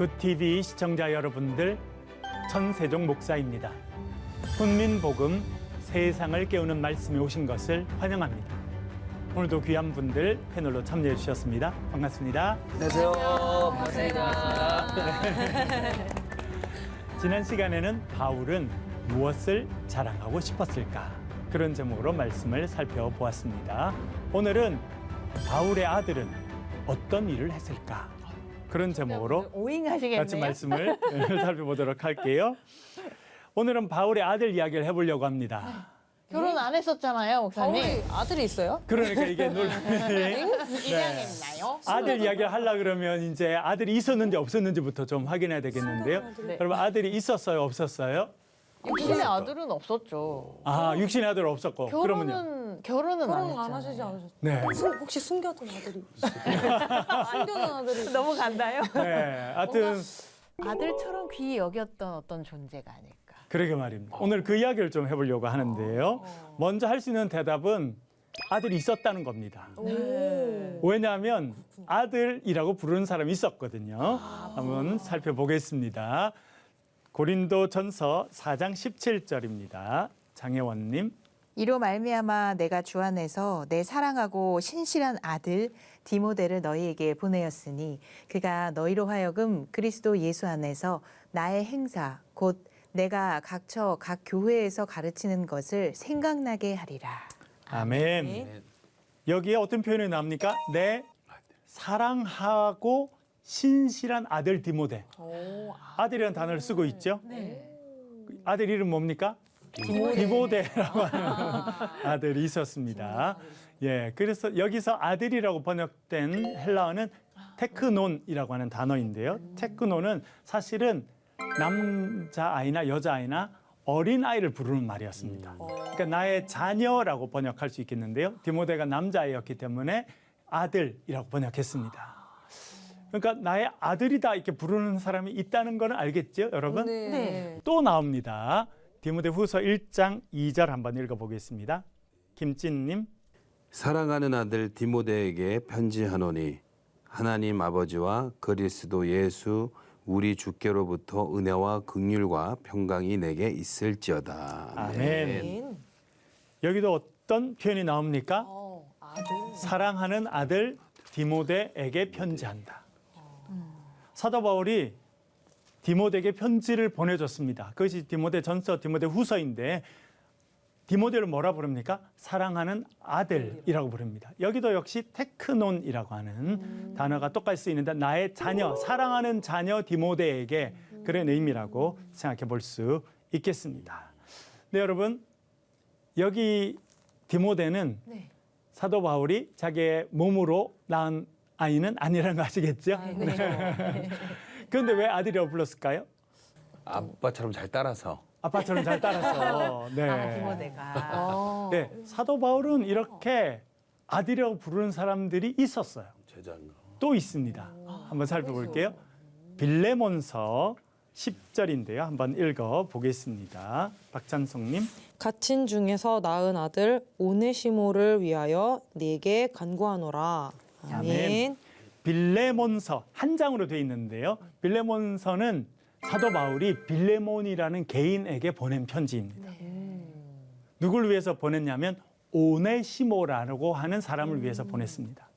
굿TV 시청자 여러분들, 천세종 목사입니다. 훈민복음 세상을 깨우는 말씀에 오신 것을 환영합니다. 오늘도 귀한 분들 패널로 참여해 주셨습니다. 반갑습니다. 안녕하세요. 반갑습니다. 지난 시간에는 바울은 무엇을 자랑하고 싶었을까? 그런 제목으로 말씀을 살펴보았습니다. 오늘은 바울의 아들은 어떤 일을 했을까? 그런 제목으로 오잉하시겠네요. 같이 말씀을 살펴보도록 할게요. 오늘은 바울의 아들 이야기를 해보려고 합니다. 결혼 안 했었잖아요, 목사님. 바울이 아들이 있어요? 그러니까 이게 입양했나요? 아들 이야기를 하려고 그러면 이제 아들이 있었는지 없었는지부터 좀 확인해야 되겠는데요. 네. 여러분, 아들이 있었어요, 없었어요? 육신의 아들은 없었죠. 아, 육신의 아들 없었고. 그러면요? 결혼은 안 결혼 했잖아요. 안 하시지 않으셨어요? 네. 혹시 숨겨둔 아들이 숨겨둔 아들이 너무 간다요? 네. 하여튼 아들처럼 귀히 여겼던 어떤 존재가 아닐까. 그러게 말입니다. 오늘 그 이야기를 좀 해보려고 하는데요. 먼저 할 수 있는 대답은 아들이 있었다는 겁니다. 왜냐하면 아들이라고 부르는 사람이 있었거든요. 한번 살펴보겠습니다. 고린도전서 4장 17절입니다. 장혜원님. 이로 말미암아 내가 주 안에서 내 사랑하고 신실한 아들 디모데를 너희에게 보내었으니 그가 너희로 하여금 그리스도 예수 안에서 나의 행사 곧 내가 각처 각 교회에서 가르치는 것을 생각나게 하리라. 아멘. 여기에 어떤 표현이 나옵니까? 내 사랑하고 신실한 아들 디모데. 아들이라는 단어를 쓰고 있죠. 아들 이름 뭡니까? 디모데라고 하는 아들이 있었습니다. 예, 그래서 여기서 아들이라고 번역된 헬라어는 테크논이라고 하는 단어인데요. 테크논은 사실은 남자아이나 여자아이나 어린아이를 부르는 말이었습니다. 그러니까 나의 자녀라고 번역할 수 있겠는데요. 디모데가 남자아이였기 때문에 아들이라고 번역했습니다. 그러니까 나의 아들이다 이렇게 부르는 사람이 있다는 건 알겠죠, 여러분? 네. 또 나옵니다. 디모데 후서 1장 2절 한번 읽어보겠습니다. 김진님. 사랑하는 아들 디모데에게 편지하노니 하나님 아버지와 그리스도 예수 우리 주께로부터 은혜와 긍휼과 평강이 내게 있을지어다. 아멘. 여기도 어떤 표현이 나옵니까? 아들. 사랑하는 아들 디모데에게 편지한다. 사도 바울이 디모데에게 편지를 보내줬습니다. 그것이 디모데전서, 디모데후서인데 디모데를 뭐라 부릅니까? 사랑하는 아들이라고 부릅니다. 여기도 역시 테크논이라고 하는 단어가 똑같이 쓰이는데 나의 자녀, 사랑하는 자녀 디모데에게 그런 의미라고 생각해 볼 수 있겠습니다. 네, 여러분, 여기 디모데는 사도 바울이 자기의 몸으로 낳은 아이는 아니라는 거 아시겠죠? 그런데 왜 아들이라고 불렀을까요? 아빠처럼 잘 따라서. 아빠처럼 잘 따라서. 네. 디모데가 네, 사도 바울은 이렇게 아들이라고 부르는 사람들이 있었어요. 제자인가. 또 있습니다. 한번 살펴볼게요. 빌레몬서 10절인데요. 한번 읽어보겠습니다. 박찬성님. 갇힌 중에서 낳은 아들 오네시모를 위하여 네게 간구하노라. 아멘. 빌레몬서 한 장으로 되어 있는데요. 빌레몬서는 사도 바울이 빌레몬이라는 개인에게 보낸 편지입니다. 누굴 위해서 보냈냐면 오네시모라고 하는 사람을 위해서 보냈습니다.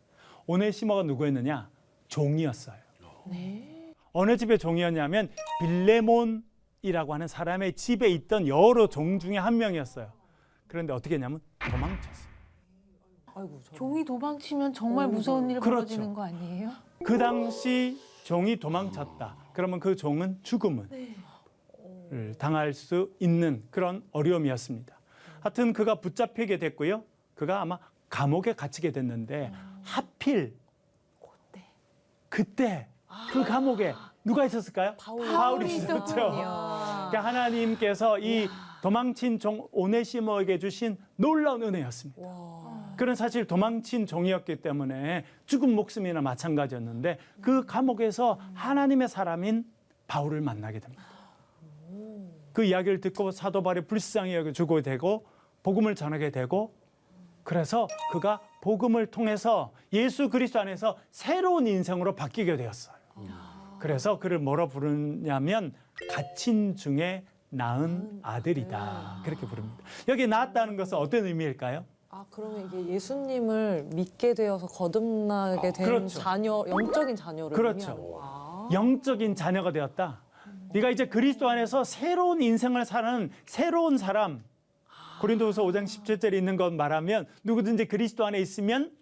오네시모가 누구였느냐? 종이었어요. 어느 집의 종이었냐면 빌레몬이라고 하는 사람의 집에 있던 여러 종 중에 한 명이었어요. 그런데 어떻게 했냐면 도망쳤어요. 종이 도망치면 정말 무서운 일이 그렇죠. 벌어지는 거 아니에요? 그 당시 종이 도망쳤다. 그러면 그 종은 죽음을 당할 수 있는 그런 어려움이었습니다. 하여튼 그가 붙잡히게 됐고요. 그가 아마 감옥에 갇히게 됐는데 하필 그때 그 감옥에 누가 있었을까요? 바울이 있었죠. 그러니까 하나님께서 이 도망친 종 오네시모에게 주신 놀라운 은혜였습니다. 그런 사실 도망친 종이었기 때문에 죽은 목숨이나 마찬가지였는데 그 감옥에서 하나님의 사람인 바울을 만나게 됩니다. 그 이야기를 듣고 사도 바울이 불쌍히 여겨주고 되고 복음을 전하게 되고 그래서 그가 복음을 통해서 예수 그리스도 안에서 새로운 인생으로 바뀌게 되었어요. 그래서 그를 뭐라 부르냐면 갇힌 중에 낳은 아들이다. 그렇게 부릅니다. 여기 낳았다는 것은 어떤 의미일까요? 아, 그러면 이게 예수님을 믿게 되어서 거듭나게 된 그렇죠. 자녀, 영적인 자녀를 그렇죠. 의미하는 거. 영적인 자녀가 되었다. 네가 이제 그리스도 안에서 새로운 인생을 사는 새로운 사람. 고린도후서 5장 17절에 있는 것 말하면 누구든지 그리스도 안에 있으면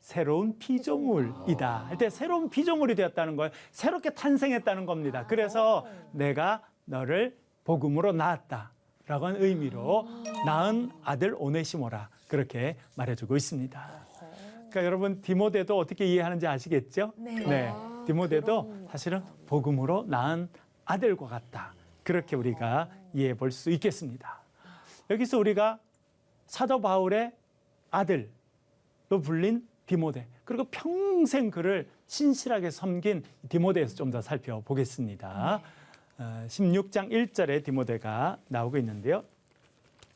새로운 피조물이다. 할 때 새로운 피조물이 되었다는 거예요. 새롭게 탄생했다는 겁니다. 그래서 내가 너를 복음으로 낳았다라고 하는 의미로 낳은 아들 오네시모라 그렇게 말해주고 있습니다. 그러니까 여러분 디모데도 어떻게 이해하는지 아시겠죠? 네. 디모데도 사실은 복음으로 낳은 아들과 같다. 그렇게 우리가 이해해 볼 수 있겠습니다. 여기서 우리가 사도 바울의 아들로 불린 디모데, 그리고 평생 그를 신실하게 섬긴 디모데에서 좀 더 살펴보겠습니다. 16장 1절에 디모데가 나오고 있는데요.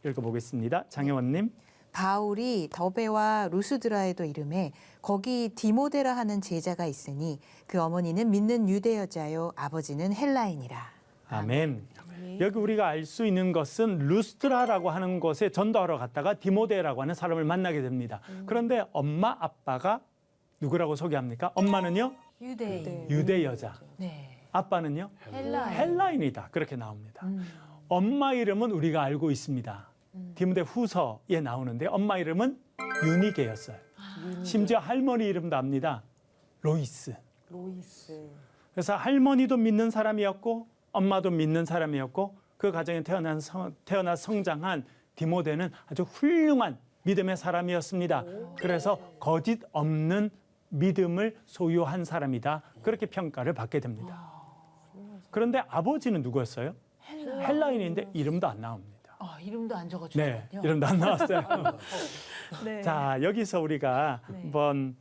읽어보겠습니다. 장혜원님. 바울이 더베와 루스드라에도 이름해 거기 디모데라 하는 제자가 있으니 그 어머니는 믿는 유대 여자요 아버지는 헬라인이라. 아멘. 여기 우리가 알 수 있는 것은 루스트라라고 하는 곳에 전도하러 갔다가 디모데라고 하는 사람을 만나게 됩니다. 그런데 엄마 아빠가 누구라고 소개합니까? 엄마는요? 유대인. 유대 여자. 네. 아빠는요? 헬라인. 헬라인이다. 그렇게 나옵니다. 엄마 이름은 우리가 알고 있습니다. 디모데 후서에 나오는데 엄마 이름은 유니게였어요. 심지어 할머니 이름도 압니다. 로이스. 로이스. 그래서 할머니도 믿는 사람이었고 엄마도 믿는 사람이었고 그 가정에 태어나 성장한 디모데는 아주 훌륭한 믿음의 사람이었습니다. 그래서 거짓 없는 믿음을 소유한 사람이다. 그렇게 평가를 받게 됩니다. 그런데 아버지는 누구였어요? 헬라인인데 이름도 안 나옵니다. 이름도 안 적어주군요. 네, 이름도 안 나왔어요. 네. 자, 여기서 우리가 한번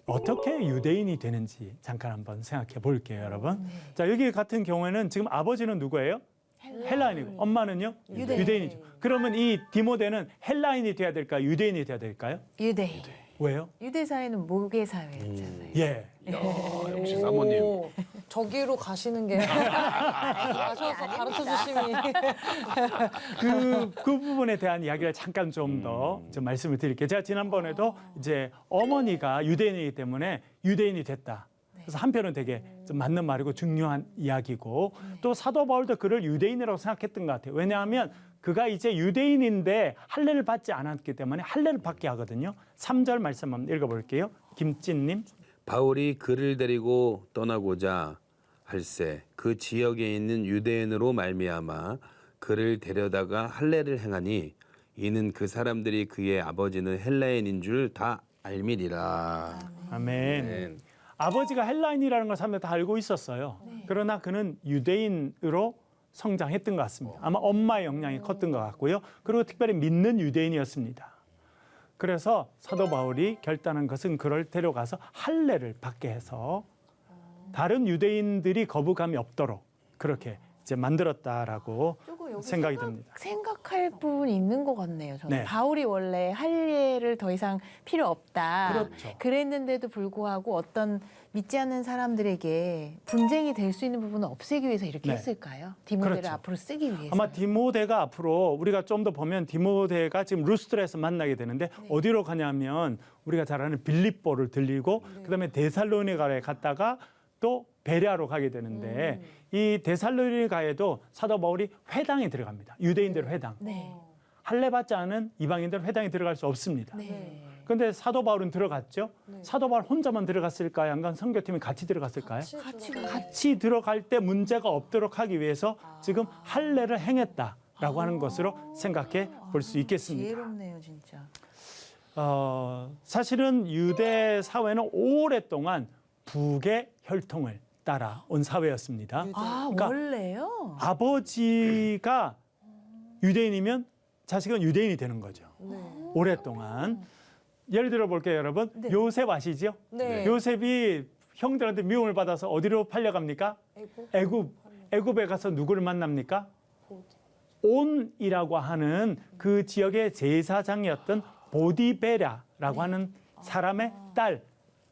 어떻게 유대인이 되는지 잠깐 한번 생각해 볼게요, 여러분. 자, 여기 같은 경우에는 지금 아버지는 누구예요? 헬라인이고 엄마는요? 유대인이죠. 그러면 이 디모데는 헬라인이 돼야 될까요? 유대인이 돼야 될까요? 유대인. 왜요? 유대 사회는 모계 사회였잖아요. 예. 역시 사모님. 오, 저기로 가시는 게 가셔서 가르쳐 주심이. 그 부분에 대한 이야기를 잠깐 좀 더 좀 말씀을 드릴게요. 제가 지난번에도 이제 어머니가 유대인이기 때문에 유대인이 됐다. 그래서 한편은 되게 좀 맞는 말이고 중요한 이야기고 또 사도 바울도 그를 유대인이라고 생각했던 것 같아요. 왜냐하면 그가 이제 유대인인데 할례를 받지 않았기 때문에 할례를 받게 하거든요. 3절 말씀 한번 읽어볼게요. 김찐님. 바울이 그를 데리고 떠나고자 할새 그 지역에 있는 유대인으로 말미암아 그를 데려다가 할례를 행하니 이는 그 사람들이 그의 아버지는 헬라인인 줄 다 알미리라. 아멘. 아버지가 헬라인이라는 걸 사람들이 다 알고 있었어요. 그러나 그는 유대인으로 성장했던 것 같습니다. 아마 엄마의 영향이 컸던 것 같고요. 그리고 특별히 믿는 유대인이었습니다. 그래서 사도 바울이 결단한 것은 그를 데려가서 할례를 받게 해서 다른 유대인들이 거부감이 없도록 그렇게 이제 만들었다라고 조금 여기 생각이 듭니다. 생각할 부분이 있는 것 같네요. 저는 네. 바울이 원래 할례를 더 이상 필요 없다. 그렇죠. 그랬는데도 불구하고 어떤 믿지 않는 사람들에게 분쟁이 될 수 있는 부분을 없애기 위해서 이렇게 네. 했을까요? 디모데를 그렇죠. 앞으로 쓰기 위해서. 아마 디모데가 앞으로 우리가 좀 더 보면 디모데가 지금 루스트라에서 만나게 되는데 어디로 가냐면 우리가 잘 아는 빌립보를 들리고 그다음에 데살로니가에 갔다가 또 베레아로 가게 되는데 이 데살로니가에도 사도 바울이 회당에 들어갑니다. 유대인들 회당. 네. 할례 받지 않은 이방인들 회당에 들어갈 수 없습니다. 네. 그런데 사도 바울은 들어갔죠. 사도 바울 혼자만 들어갔을까요? 아니면 선교팀이 같이 들어갔을까요? 같이 들어갈 때 문제가 없도록 하기 위해서 지금 할례를 행했다라고 하는 것으로 생각해 볼 수 있겠습니다. 지혜롭네요, 진짜. 사실은 유대 사회는 오랫동안 북의 혈통을 따라온 사회였습니다. 아, 그러니까 원래요? 아버지가 유대인이면 자식은 유대인이 되는 거죠. 오랫동안. 예를 들어 볼게요, 여러분. 네. 요셉 아시죠? 네. 요셉이 형들한테 미움을 받아서 어디로 팔려갑니까? 애굽에 가서 누구를 만납니까? 온이라고 하는 그 지역의 제사장이었던 보디베라라고 하는 사람의 딸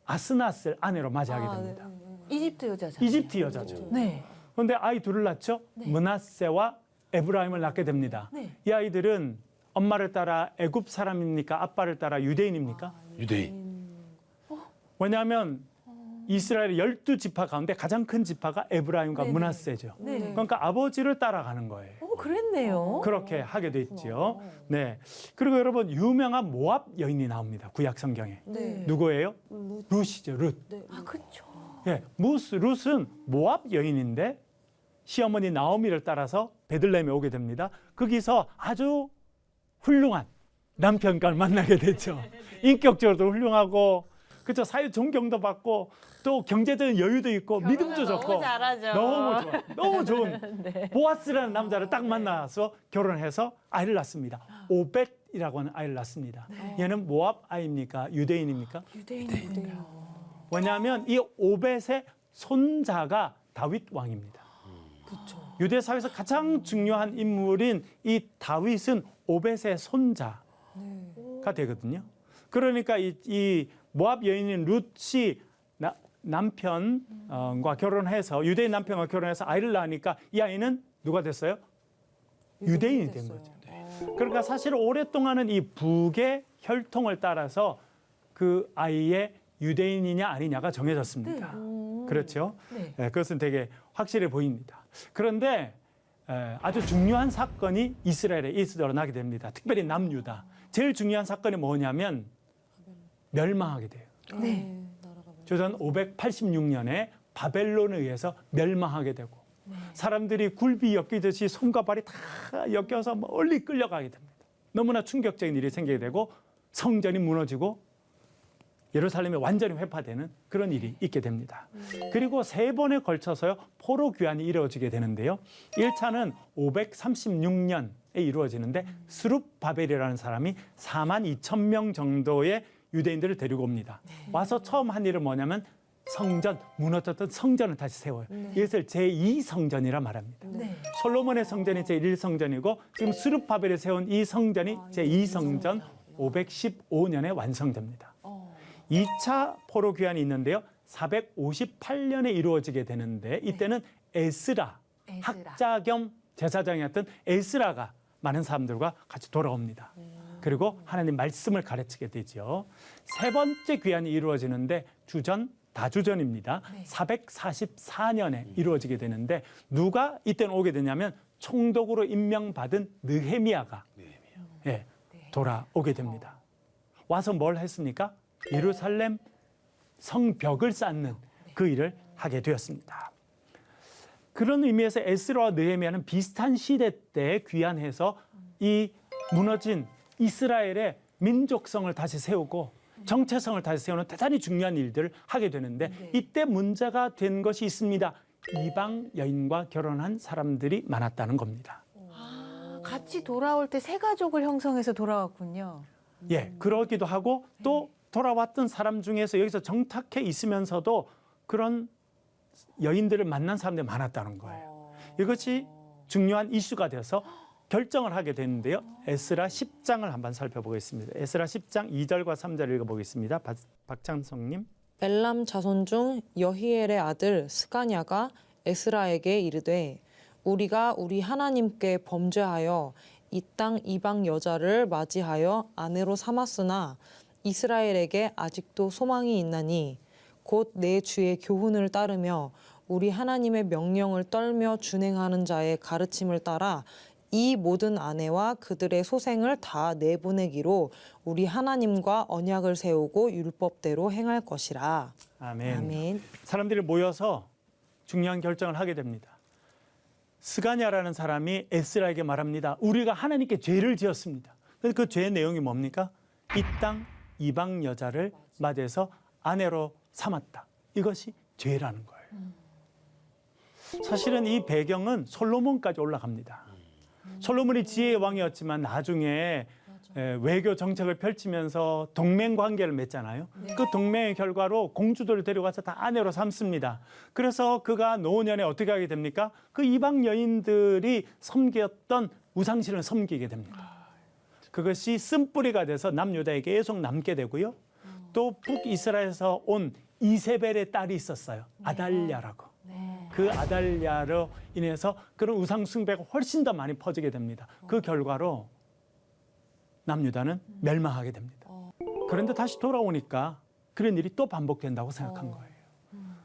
아스나스를 아내로 맞이하게 됩니다. 이집트 여자잖아요. 이집트 여자죠. 네. 그런데 아이 둘을 낳죠. 므낫세와 에브라임을 낳게 됩니다. 네. 이 아이들은 엄마를 따라 애굽 사람입니까? 아빠를 따라 유대인입니까? 유대인. 왜냐하면 이스라엘의 12지파 가운데 가장 큰 지파가 에브라임과 므낫세죠. 네. 그러니까 아버지를 따라가는 거예요. 그랬네요. 그렇게 하게 돼 있죠. 네. 그리고 여러분 유명한 모압 여인이 나옵니다. 구약 성경에. 네. 누구예요? 룻이죠. 룻. 아, 그렇죠. 예, 룻은 모압 여인인데 시어머니 나오미를 따라서 베들레헴에 오게 됩니다. 거기서 아주 훌륭한 남편을 만나게 되죠. 인격적으로도 훌륭하고, 그렇죠. 사회 존경도 받고 또 경제적인 여유도 있고 믿음도 좋고 너무 잘하죠. 너무 좋아, 너무 좋은 보아스라는 남자를 딱 만나서 결혼해서 아이를 낳습니다. 오벳이라고 하는 아이를 낳습니다. 얘는 모압 아이입니까? 유대인입니까? 유대인이군요. 왜냐하면 이 오벳의 손자가 다윗 왕입니다. 유대 사회에서 가장 중요한 인물인 이 다윗은 오벳의 손자가 되거든요. 그러니까 이 모압 여인인 룻이 남편과 결혼해서 유대인 남편과 결혼해서 아이를 낳으니까 이 아이는 누가 됐어요? 유대인이 된 거죠. 그러니까 사실 오랫동안은 이 북의 혈통을 따라서 그 아이의 유대인이냐 아니냐가 정해졌습니다. 그렇죠? 네. 네, 그것은 되게 확실해 보입니다. 그런데 아주 중요한 사건이 이스라엘에 일어나게 됩니다. 특별히 남유다. 제일 중요한 사건이 뭐냐면 멸망하게 돼요. 네. 조선 586년에 바벨론에 의해서 멸망하게 되고 사람들이 굴비 엮이듯이 손과 발이 다 엮여서 멀리 끌려가게 됩니다. 너무나 충격적인 일이 생기게 되고 성전이 무너지고 예루살렘이 완전히 회파되는 그런 일이 있게 됩니다. 그리고 3번에 걸쳐서요 포로 귀환이 이루어지게 되는데요. 1차는 536년에 이루어지는데 스룹바벨이라는 사람이 42,000명 정도의 유대인들을 데리고 옵니다. 와서 처음 한 일은 뭐냐면 성전, 무너졌던 성전을 다시 세워요. 이것을 제2성전이라 말합니다. 네. 솔로몬의 성전이 제1성전이고 지금 스룹바벨이 세운 이 성전이 제2성전 515년에 완성됩니다. 2차 포로 귀환이 있는데요. 458년에 이루어지게 되는데 이때는 에스라, 학자 겸 제사장이었던 에스라가 많은 사람들과 같이 돌아옵니다. 그리고 하나님 말씀을 가르치게 되죠. 3번째 귀환이 이루어지는데 다주전입니다. 444년에 이루어지게 되는데 누가 이때는 오게 되냐면 총독으로 임명받은 느헤미야가 돌아오게 됩니다. 와서 뭘 했습니까? 예루살렘 성벽을 쌓는 그 일을 하게 되었습니다. 그런 의미에서 에스라와 느헤미야는 비슷한 시대 때 귀환해서 이 무너진 이스라엘의 민족성을 다시 세우고 정체성을 다시 세우는 대단히 중요한 일들을 하게 되는데 이때 문제가 된 것이 있습니다. 이방 여인과 결혼한 사람들이 많았다는 겁니다. 같이 돌아올 때 새 가족을 형성해서 돌아왔군요. 예, 그러기도 하고 또 돌아왔던 사람 중에서 여기서 정착해 있으면서도 그런 여인들을 만난 사람들이 많았다는 거예요. 이것이 중요한 이슈가 되어서 결정을 하게 되는데요. 에스라 10장을 한번 살펴보겠습니다. 에스라 10장 2절과 3절 읽어보겠습니다. 박창성님. 엘람 자손 중 여히엘의 아들 스가냐가 에스라에게 이르되 우리가 우리 하나님께 범죄하여 이 땅 이방 여자를 맞이하여 아내로 삼았으나 이스라엘에게 아직도 소망이 있나니 곧 내 주의 교훈을 따르며 우리 하나님의 명령을 떨며 준행하는 자의 가르침을 따라 이 모든 아내와 그들의 소생을 다 내보내기로 우리 하나님과 언약을 세우고 율법대로 행할 것이라. 아멘. 아멘. 사람들이 모여서 중요한 결정을 하게 됩니다. 스가냐라는 사람이 에스라에게 말합니다. 우리가 하나님께 죄를 지었습니다. 그 죄의 내용이 뭡니까? 이 땅 이방 여자를 맞이해서 아내로 삼았다. 이것이 죄라는 거예요. 사실은 이 배경은 솔로몬까지 올라갑니다. 솔로몬이 지혜의 왕이었지만 나중에 외교 정책을 펼치면서 동맹 관계를 맺잖아요. 그 동맹의 결과로 공주들을 데려가서 다 아내로 삼습니다. 그래서 그가 노년에 어떻게 하게 됩니까? 그 이방 여인들이 섬겼던 우상신을 섬기게 됩니다. 그것이 쓴뿌리가 돼서 남유다에게 계속 남게 되고요. 또 북이스라엘에서 온 이세벨의 딸이 있었어요. 아달랴라고. 그 아달랴로 인해서 그런 우상 숭배가 훨씬 더 많이 퍼지게 됩니다. 그 결과로 남유다는 멸망하게 됩니다. 그런데 다시 돌아오니까 그런 일이 또 반복된다고 생각한 거예요.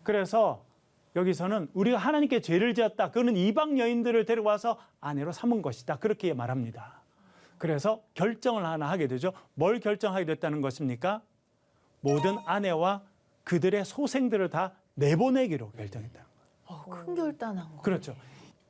그래서 여기서는 우리가 하나님께 죄를 지었다. 그는 이방 여인들을 데려와서 아내로 삼은 것이다. 그렇게 말합니다. 그래서 결정을 하나 하게 되죠. 뭘 결정하게 됐다는 것입니까? 모든 아내와 그들의 소생들을 다 내보내기로 결정했다. 큰 결단한 거. 그렇죠.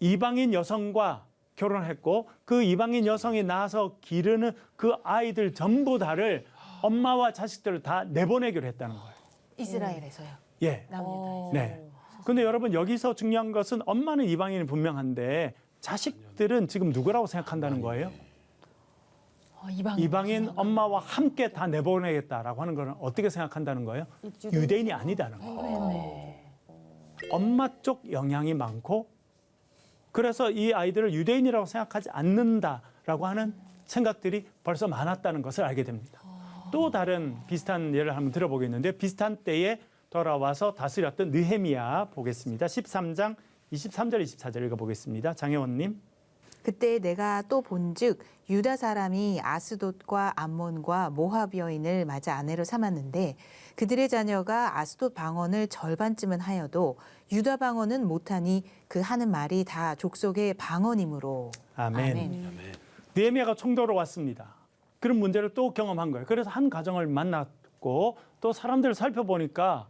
이방인 여성과 결혼했고 그 이방인 여성이 낳아서 기르는 그 아이들 전부 다를 엄마와 자식들을 다 내보내기로 했다는 거예요. 이스라엘에서요. 예. 남유다에서. 네. 근데 여러분 여기서 중요한 것은 엄마는 이방인이 분명한데 자식들은 지금 누구라고 생각한다는 거예요? 이방인 엄마와 함께 다 내보내겠다라고 하는 거는 어떻게 생각한다는 거예요? 유대인이 아니다는 거예요. 엄마 쪽 영향이 많고 그래서 이 아이들을 유대인이라고 생각하지 않는다라고 하는 생각들이 벌써 많았다는 것을 알게 됩니다. 또 다른 비슷한 예를 한번 들어보겠는데 비슷한 때에 돌아와서 다스렸던 느헤미야 보겠습니다. 13장 23절 24절 읽어보겠습니다. 장혜원님. 그때 내가 또 본즉 유다 사람이 아스돗과 암몬과 모압 여인을 맞아 아내로 삼았는데 그들의 자녀가 아스돗 방언을 절반쯤은 하여도 유다 방언은 못하니 그 하는 말이 다 족속의 방언이므로. 아멘. 느헤미야가 총독으로 왔습니다. 그런 문제를 또 경험한 거예요. 그래서 한 가정을 만났고 또 사람들을 살펴보니까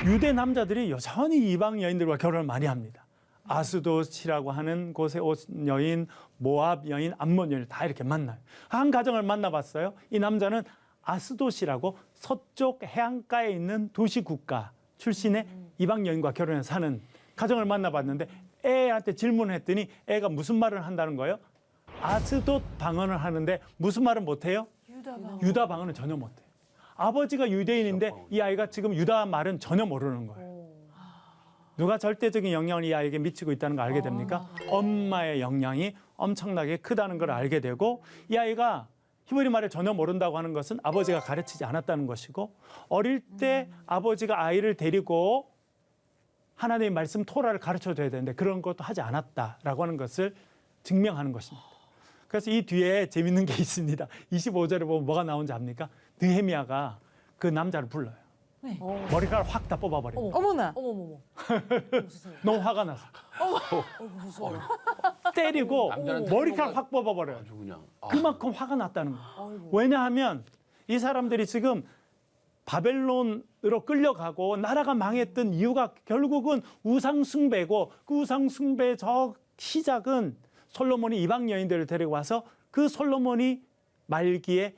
유대 남자들이 여전히 이방 여인들과 결혼을 많이 합니다. 아스돗이라고 하는 곳에 온 여인, 모압 여인, 암몬 여인을 다 이렇게 만나요. 한 가정을 만나봤어요. 이 남자는 아스돗이라고 서쪽 해안가에 있는 도시 국가 출신의 이방 여인과 결혼해서 사는 가정을 만나봤는데 애한테 질문을 했더니 애가 무슨 말을 한다는 거예요? 아스돗 방언을 하는데 무슨 말은 못해요? 유다 방언은 전혀 못해요. 아버지가 유대인인데 이 아이가 지금 유다 말은 전혀 모르는 거예요. 누가 절대적인 영향을 이 아이에게 미치고 있다는 걸 알게 됩니까? 엄마의 영향이 엄청나게 크다는 걸 알게 되고 이 아이가 히브리 말을 전혀 모른다고 하는 것은 아버지가 가르치지 않았다는 것이고 어릴 때 아버지가 아이를 데리고 하나님의 말씀 토라를 가르쳐줘야 되는데 그런 것도 하지 않았다라고 하는 것을 증명하는 것입니다. 그래서 이 뒤에 재밌는 게 있습니다. 25절에 보면 뭐가 나오는지 압니까? 느헤미야가 그 남자를 불러요. 머리카락을 확 다 뽑아버려요. 어머나. 어머머머. 너무 화가 나서. 때리고 남자는 머리카락 확 뽑아버려요. 아주 그냥 그만큼 화가 났다는 거예요. 왜냐하면 이 사람들이 지금 바벨론으로 끌려가고 나라가 망했던 이유가 결국은 우상 숭배고 그 우상 숭배의 저 시작은 솔로몬이 이방 여인들을 데려와서 그 솔로몬이 말기에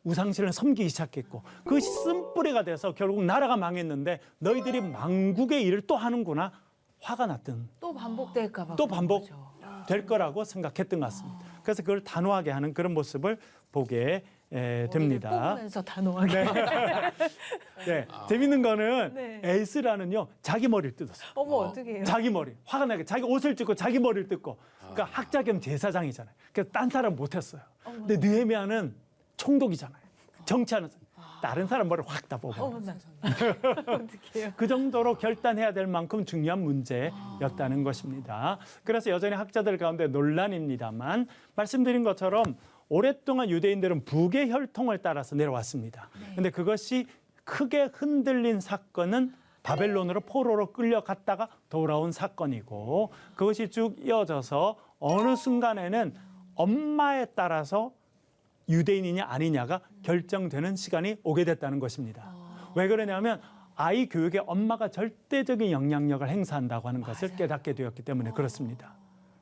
우상신을 섬기기 시작했고 그것이 쓴뿌리가 돼서 결국 나라가 망했는데 너희들이 망국의 일을 또 하는구나 화가 났던 또 반복될까 봐. 또 반복될 거라고 생각했던 것 같습니다. 그래서 그걸 단호하게 하는 그런 모습을 보게 됩니다. 뽑으면서 단호하게. 네. 재밌는 거는 네. 에스라는요 자기 머리를 뜯었어요. 어머 어떻게 해요? 자기 머리 화가 나게 자기 옷을 찢고 자기 머리를 뜯고 그러니까 학자 겸 제사장이잖아요. 그래서 딴 사람 못했어요. 근데 느헤미야는 총독이잖아요. 정치하는 사람. 다른 사람 머리를 확 다 뽑아요. 어머나. 어떻게 해요? 그 정도로 결단해야 될 만큼 중요한 문제였다는 것입니다. 그래서 여전히 학자들 가운데 논란입니다만 말씀드린 것처럼 오랫동안 유대인들은 북의 혈통을 따라서 내려왔습니다. 그런데 그것이 크게 흔들린 사건은 바벨론으로 포로로 끌려갔다가 돌아온 사건이고 그것이 쭉 이어져서 어느 순간에는 엄마에 따라서 유대인이냐 아니냐가 결정되는 시간이 오게 됐다는 것입니다. 왜 그러냐면 아이 교육에 엄마가 절대적인 영향력을 행사한다고 하는 것을 깨닫게 되었기 때문에 그렇습니다.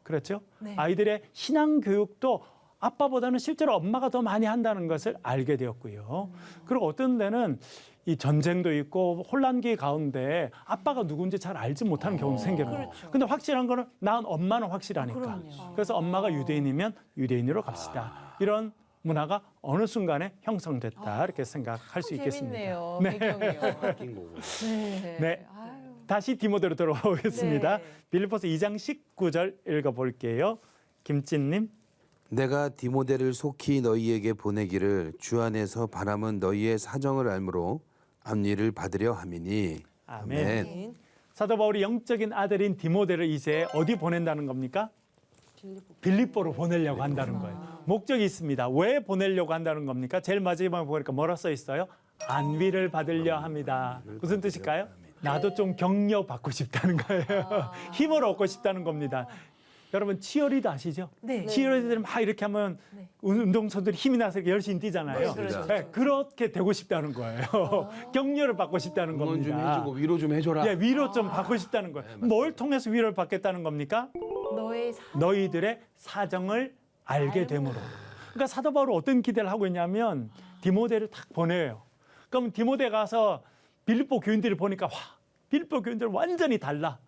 그렇죠? 네. 아이들의 신앙 교육도 아빠보다는 실제로 엄마가 더 많이 한다는 것을 알게 되었고요. 그리고 어떤 데는 이 전쟁도 있고 혼란기 가운데 아빠가 누군지 잘 알지 못하는 경우도 생깁니다. 그렇죠. 근데 확실한 거는 난 엄마는 확실하니까. 그럼요. 그래서 엄마가 유대인이면 유대인으로 갑시다. 이런 문화가 어느 순간에 형성됐다 이렇게 생각할 수 있겠습니다. 재밌네요. 네. 배경이요. 바뀐 거고. 네. 네. 아유. 다시 디모데로 돌아오겠습니다. 네. 빌립보서 2장 19절 읽어볼게요. 김진님. 내가 디모데를 속히 너희에게 보내기를 주 안에서 바람은 너희의 사정을 알므로 안위를 받으려 함이니. 아멘. 사도 바울이 영적인 아들인 디모데를 이제 어디 보낸다는 겁니까? 빌립보로 보내려고 한다는 거예요. 목적이 있습니다. 왜 보내려고 한다는 겁니까? 제일 마지막에 보니까 뭐라 써 있어요? 안위를 받으려 합니다. 무슨 뜻일까요? 나도 좀 격려 받고 싶다는 거예요. 힘을 얻고 싶다는 겁니다. 여러분 치어리더 아시죠? 네. 치어리더들은 막 이렇게 하면 운동선수들이 힘이 나서 이렇게 열심히 뛰잖아요. 네, 그렇게 되고 싶다는 거예요. 격려를 받고 싶다는 응원 좀 겁니다. 해주고 위로 좀 해줘라. 예, 위로 좀 받고 싶다는 거예요. 뭘 통해서 위로를 받겠다는 겁니까? 너의 너희들의 사정을 알게 되므로. 그러니까 사도 바울은 어떤 기대를 하고 있냐면 디모데를 딱 보내요. 그럼 디모데 가서 빌립보 교인들을 보니까 와, 빌립보 교인들 완전히 달라.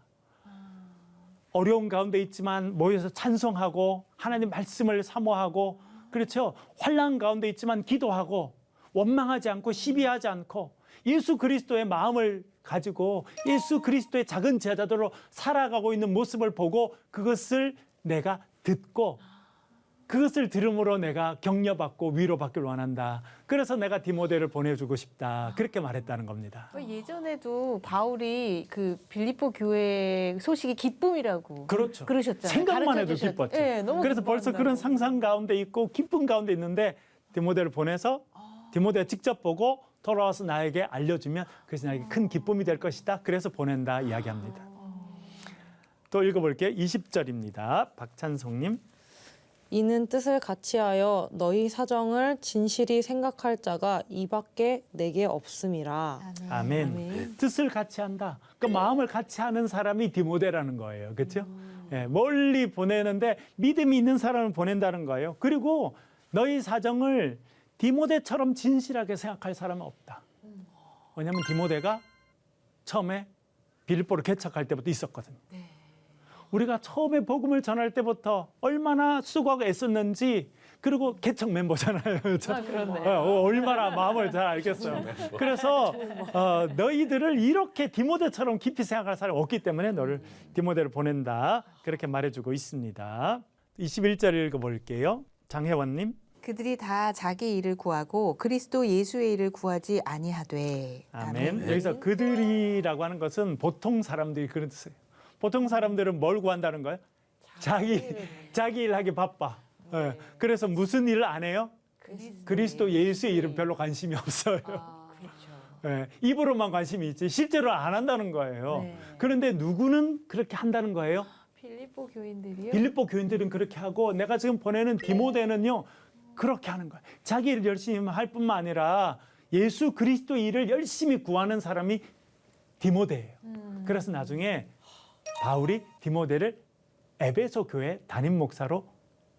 어려운 가운데 있지만 모여서 찬송하고 하나님 말씀을 사모하고 그렇죠. 환난 가운데 있지만 기도하고 원망하지 않고 시비하지 않고 예수 그리스도의 마음을 가지고 예수 그리스도의 작은 제자들로 살아가고 있는 모습을 보고 그것을 내가 듣고 그것을 들음으로 내가 격려받고 위로받길 원한다. 그래서 내가 디모데를 보내주고 싶다. 그렇게 말했다는 겁니다. 예전에도 바울이 그 빌립보 교회 소식이 기쁨이라고 그렇죠. 그러셨잖아요. 생각만 해도 가르쳐 주셨- 기뻤죠. 네, 너무 그래서 벌써 기뻐한다고. 그런 상상 가운데 있고 기쁨 가운데 있는데 디모데를 보내서 디모데가 직접 보고 돌아와서 나에게 알려주면 그것이 나에게 큰 기쁨이 될 것이다. 그래서 보낸다 이야기합니다. 또 읽어볼게요. 20절입니다. 박찬송님. 이는 뜻을 같이하여 너희 사정을 진실이 생각할 자가 이밖에 내게 없음이라. 아멘. 아멘. 뜻을 같이 한다. 그 마음을 같이 하는 사람이 디모데라는 거예요. 그렇죠? 예, 멀리 보내는데 믿음이 있는 사람을 보낸다는 거예요. 그리고 너희 사정을 디모데처럼 진실하게 생각할 사람은 없다. 왜냐하면 디모데가 처음에 빌립보를 개척할 때부터 있었거든요. 우리가 처음에 복음을 전할 때부터 얼마나 수고하고 애썼는지 그리고 개척 멤버잖아요. 얼마나 마음을 잘 알겠어요. 그래서 너희들을 이렇게 디모데처럼 깊이 생각할 사람이 없기 때문에 너를 디모데를 보낸다. 그렇게 말해주고 있습니다. 21절 읽어볼게요. 장혜원님. 그들이 다 자기 일을 구하고 그리스도 예수의 일을 구하지 아니하되. 아멘. 여기서 그들이라고 하는 것은 보통 사람들이 그런 뜻이에요. 보통 사람들은 뭘 구한다는 거예요? 자기 일 하기 바빠. 예. 그래서 무슨 일을 안 해요? 그리스도 예수의 일은 별로 관심이 없어요. 예. 입으로만 관심이 있지 실제로 안 한다는 거예요. 네. 그런데 누구는 그렇게 한다는 거예요? 빌립보 교인들이요? 빌립보 교인들은 그렇게 하고 내가 지금 보내는 디모데는요 그렇게 하는 거예요. 자기 일 열심히 할 뿐만 아니라 예수 그리스도 일을 열심히 구하는 사람이 디모데예요. 그래서 나중에 바울이 디모데를 에베소 교회 담임 목사로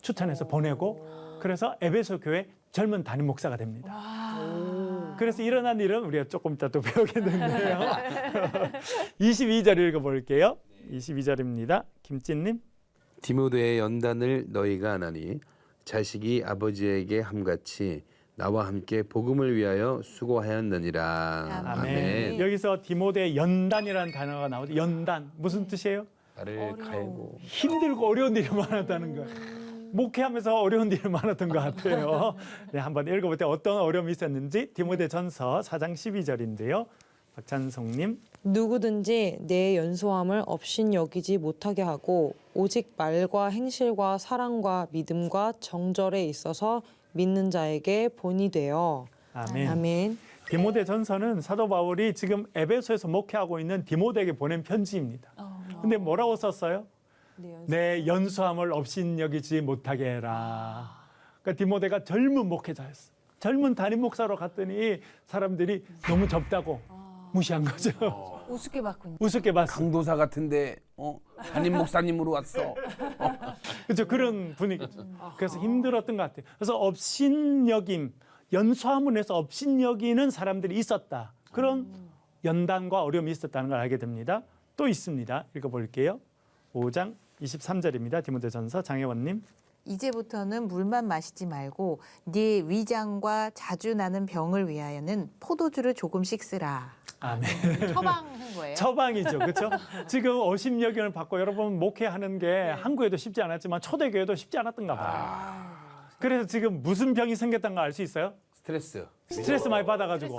추천해서 보내고 그래서 에베소 교회 젊은 담임 목사가 됩니다. 그래서 일어난 일은 우리가 조금 이따 또 배우겠는데요. 22절 읽어볼게요. 22절입니다. 김찐님. 디모데의 연단을 너희가 아나니 자식이 아버지에게 함같이 나와 함께 복음을 위하여 수고하였느니라. 아멘. 여기서 디모데의 연단이라는 단어가 나오죠. 연단 무슨 뜻이에요? 나를 갈고 힘들고 어려운 일이 많았다는 거예요. 목회하면서 어려운 일이 많았던 것 같아요. 네, 한번 읽어볼 때 어떤 어려움이 있었는지 디모데전서 4장 12절인데요. 박찬송님. 누구든지 내 연소함을 업신여기지 못하게 하고 오직 말과 행실과 사랑과 믿음과 정절에 있어서 믿는 자에게 본이 되어. 아멘. 아멘. 디모데전서는 사도 바울이 지금 에베소에서 목회하고 있는 디모데에게 보낸 편지입니다. 근데 뭐라고 썼어요? 내 연수함을 업신여기지 못하게 해라. 그러니까 디모데가 젊은 목회자였어. 젊은 담임 목사로 갔더니 사람들이 너무 젊다고 무시한 거죠. 우습게 봤군요. 우습게 봤어. 강도사 같은데 담임 목사님으로 왔어. 그렇죠. 그런 분위기죠. 그래서 힘들었던 것 같아요. 그래서 업신여김, 연수함을 해서 업신여기는 사람들이 있었다. 그런 연단과 어려움이 있었다는 걸 알게 됩니다. 또 있습니다. 읽어볼게요. 5장 23절입니다. 디모데전서 장혜원님. 이제부터는 물만 마시지 말고 네 위장과 자주 나는 병을 위하여는 포도주를 조금씩 쓰라. 아멘. 처방한 거예요? 처방이죠. 그렇죠? 지금 어심여김을 받고 여러분 목회하는 게 한국에도 쉽지 않았지만 초대교회도 쉽지 않았던가 봐요. 그래서 지금 무슨 병이 생겼다는 거 알 수 있어요? 스트레스 많이 받아가지고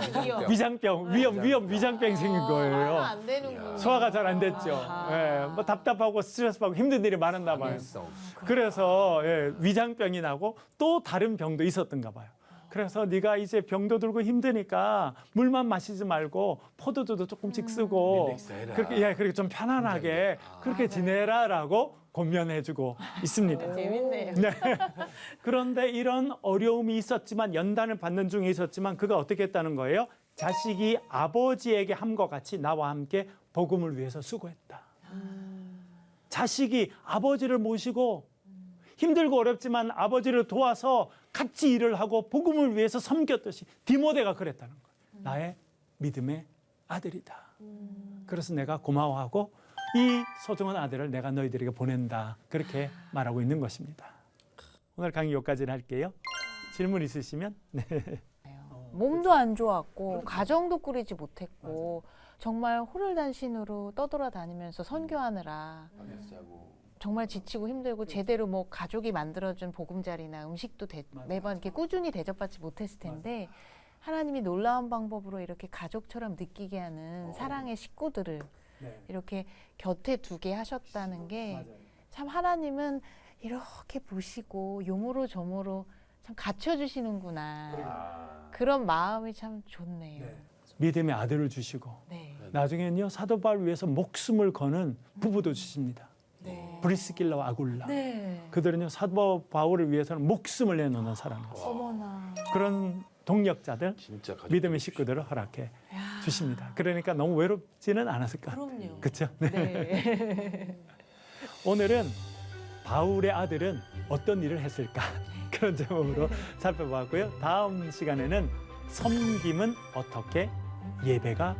위장병, 위험 위장병이 생긴 거예요. 안 되는군요. 소화가 잘 안 됐죠. 예, 뭐 답답하고 스트레스 받고 힘든 일이 많았나 봐요. 당연성. 그래서 위장병이 나고 또 다른 병도 있었던가 봐요. 그래서 네가 이제 병도 들고 힘드니까 물만 마시지 말고 포도주도 조금씩 쓰고 릴렉스 해라. 그렇게 좀 편안하게 그렇게 지내라라고 권면해주고 있습니다. 재밌네요. 네. 그런데 이런 어려움이 있었지만 연단을 받는 중에 있었지만 그가 어떻게 했다는 거예요? 자식이 아버지에게 함과 같이 나와 함께 복음을 위해서 수고했다. 자식이 아버지를 모시고 힘들고 어렵지만 아버지를 도와서 같이 일을 하고 복음을 위해서 섬겼듯이 디모데가 그랬다는 거예요. 나의 믿음의 아들이다. 그래서 내가 고마워하고 이 소중한 아들을 내가 너희들에게 보낸다. 그렇게 말하고 있는 것입니다. 오늘 강의 여기까지는 할게요. 질문 있으시면. 네. 몸도 안 좋았고 가정도 꾸리지 못했고 정말 호롤단신으로 떠돌아다니면서 선교하느라 정말 지치고 힘들고 제대로 뭐 가족이 만들어준 보금자리나 음식도 매번 이렇게 꾸준히 대접받지 못했을 텐데 하나님이 놀라운 방법으로 이렇게 가족처럼 느끼게 하는 사랑의 식구들을 이렇게 곁에 두게 하셨다는 게 참 하나님은 이렇게 보시고 요모로 저모로 참 갖춰주시는구나. 그런 마음이 참 좋네요. 믿음의 아들을 주시고 네. 나중에는요 사도 바울 위해서 목숨을 거는 부부도 주십니다. 브리스길라와 아굴라. 네. 그들은요 사도 바울을 위해서는 목숨을 내놓는 사람이었어요. 어머나. 그런 동력자들, 진짜 가족. 믿음의 식구들을 허락해 주십니다. 그러니까 너무 외롭지는 않았을 것 같아요. 그럼요. 그렇죠? 네. 오늘은 바울의 아들은 어떤 일을 했을까? 그런 제목으로 살펴봤고요. 다음 시간에는 섬김은 어떻게 예배가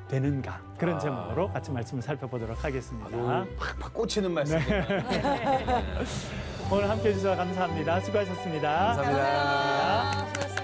되는가? 그런 제목으로 같이 말씀을 살펴보도록 하겠습니다. 팍팍 꽂히는 말씀. 오늘 함께해 주셔서 감사합니다. 수고하셨습니다. 감사합니다. 수고하셨습니다.